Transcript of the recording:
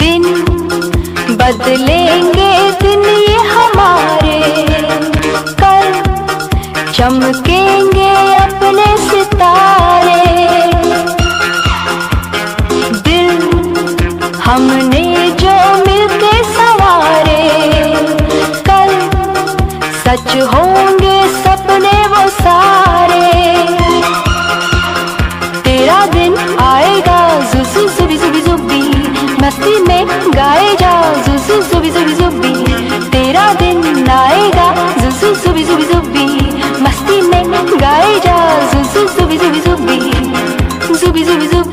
दिन बदलेंगे दिन ये हमारे, कल चमकेंगे अपने सितारे। दिल हमने जो मिलके संवारे, कल सच होंगे सपने वो सारे। तेरा दिन आएगा जुजु जुबी जुबी जुबी, मस्ती में गाए जाओ जुजु जुबी जुबी जुबी। तेरा दिन आएगा जुजु जुबी जुबी जुबी, मस्ती में गाए जाओ जुजु जुबी जुबी जुबी, जुबी जुबी जुबी।